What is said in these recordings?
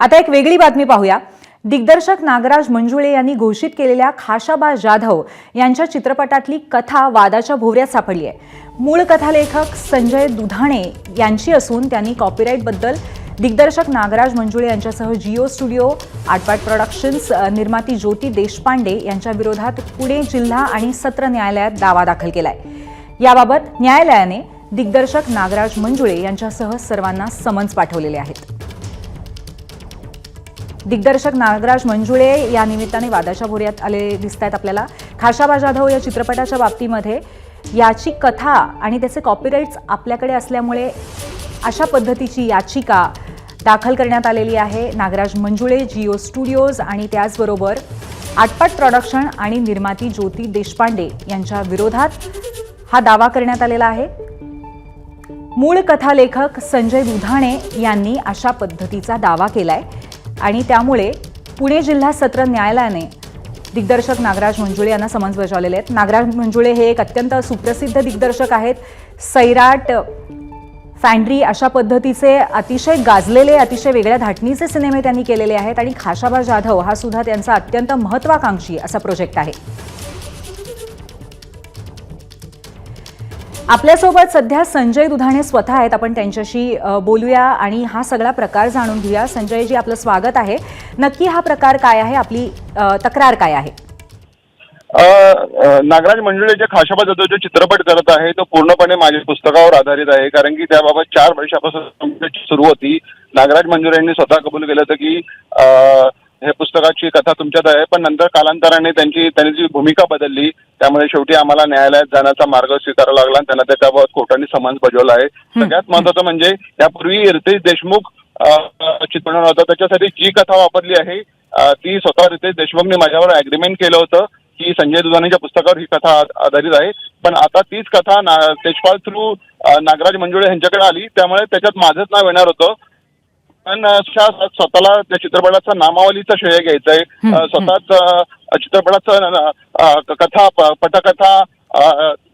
आता एक वेगळी बातमी पाहूया। दिग्दर्शक नागराज मंजुळे यांनी घोषित केलेल्या खाशाबा जाधव यांच्या चित्रपटातली कथा वादाच्या भोवऱ्यात सापडली आहे। मूळ कथालेखक संजय दुधाणे यांची असून त्यांनी कॉपीराईटबद्दल दिग्दर्शक नागराज मंजुळे यांच्यासह जिओ स्टुडिओ, आटपाट प्रोडक्शन्स, निर्माती ज्योती देशपांडे यांच्या विरोधात पुणे जिल्हा आणि सत्र न्यायालयात दावा दाखल केलाय। याबाबत न्यायालयाने दिग्दर्शक नागराज मंजुळे यांच्यासह सर्वांना समन्स पाठवलेले आहेत। दिग्दर्शक नागराज मंजुळे या निमित्ताने वादाच्या भोवऱ्यात आले दिसतात आपल्याला। खाशाबा जाधव या चित्रपटाच्या बाबतीमध्ये याची कथा आणि त्याचे कॉपीराइट्स आपल्याकडे असल्यामुळे अशा पद्धतीची याचिका दाखल करण्यात आलेली आहे। नागराज मंजुळे, जिओ स्टुडिओज आणि त्याचबरोबर आटपाट प्रोडक्शन आणि निर्माती ज्योती देशपांडे यांच्या विरोधात हा दावा करण्यात आलेला आहे। मूळ कथालेखक संजय दुधाणे यांनी अशा पद्धतीचा दावा केलाय आणि त्यामुळे पुणे जिल्हा सत्र न्यायालयाने दिग्दर्शक नागराज मंजुळे यांना समन्स बजावलेले आहेत। नागराज मंजुळे हे एक अत्यंत सुप्रसिद्ध दिग्दर्शक आहेत। सैराट, फॅन्ड्री अशा पद्धतीचे अतिशय गाजलेले, अतिशय वेगळ्या धाटणीचे सिनेमे त्यांनी केलेले आहेत आणि खाशाबा जाधव हा सुद्धा त्यांचा अत्यंत महत्त्वाकांक्षी असा प्रोजेक्ट आहे। आपल्यासोबत सध्या संजय दुधाणे स्वतः आहेत, आपण त्यांच्याशी बोलूया आणि हा सगळा प्रकार जाणून घेऊया। संजयजी, आपलं स्वागत आहे। नक्की हा प्रकार काय आहे, आपली तक्रार काय आहे? नागराज मंजुळे जे खाशाबा जाधव जो चित्रपट करत आहे तो पूर्णपणे माझ्या पुस्तकावर आधारित आहे, कारण की त्याबाबत 4 वर्षापासून सुरू होती। नागराज मंजुळे यांनी स्वतः कबूल केलं होतं की हे पुस्तकाची कथा तुमच्यात आहे, पण नंतर कालांतराने त्यांनी जी भूमिका बदलली, त्यामुळे शेवटी आम्हाला न्यायालयात जाण्याचा मार्ग स्वीकारावा लागला आणि त्यांना त्याबाबत कोर्टाने समन्स बजावला आहे। सगळ्यात महत्त्वाचं म्हणजे यापूर्वी रितेश देशमुख चित्रपट होता, त्याच्यासाठी जी कथा वापरली आहे ती स्वतः रितेश देशमुखने माझ्यावर ॲग्रीमेंट केलं होतं की संजय दुधाणेच्या पुस्तकावर ही कथा आधारित आहे, पण आता तीच कथा तेजपाल थ्रू नागराज मंजुळे यांच्याकडे आली, त्यामुळे त्याच्यात माझंच नाव येणार होतं। पण स्वतःला त्या चित्रपटाचा नामावलीचा श्रेय घ्यायचंय, स्वतःच चित्रपटाचं कथा, पटकथा,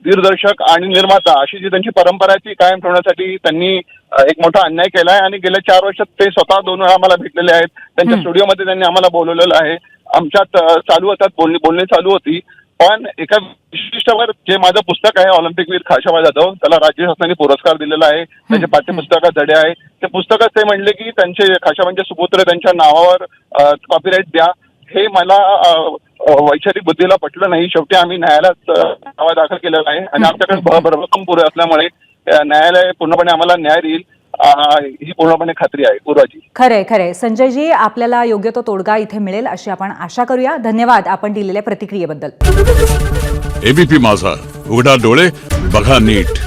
दिग्दर्शक आणि निर्माता अशी जी त्यांची परंपरा आहे ती कायम ठेवण्यासाठी त्यांनी एक मोठा अन्याय केलाय आणि गेल्या 4 वर्षात ते स्वतः 2 वेळा आम्हाला भेटलेले आहेत। त्यांच्या स्टुडिओमध्ये त्यांनी आम्हाला बोलवलेलं आहे, आमच्यात चालू होतात बोलणी चालू होती। पण एका विशिष्टवर जे माझं पुस्तक आहे ऑलिम्पिकवीर खाशाबा जाधव, त्याला राज्य शासनाने पुरस्कार दिलेला आहे, त्याचे पाठ्यपुस्तकात धडे आहे। त्या पुस्तकात ते म्हणले की त्यांचे खाशाबांचे सुपुत्र त्यांच्या नावावर कॉपीराईट द्या। हे मला वैचारिक बुद्धीला पटलं नाही। शेवटी आम्ही न्यायालयात दावा दाखल केलेला आहे आणि आमच्याकडे भरभक्कम पुरे असल्यामुळे न्यायालय पूर्णपणे आम्हाला न्याय देईल ही पूर्णपणे खात्री आहे। पूर्वाजी, खरे संजयजी, आपल्याला योग्य तो तोडगा इथे मिळेल अशी आपण आशा करूया। धन्यवाद आपण दिलेल्या प्रतिक्रियेबद्दल। एबीपी माझा, उघडा डोळे बघा नीट।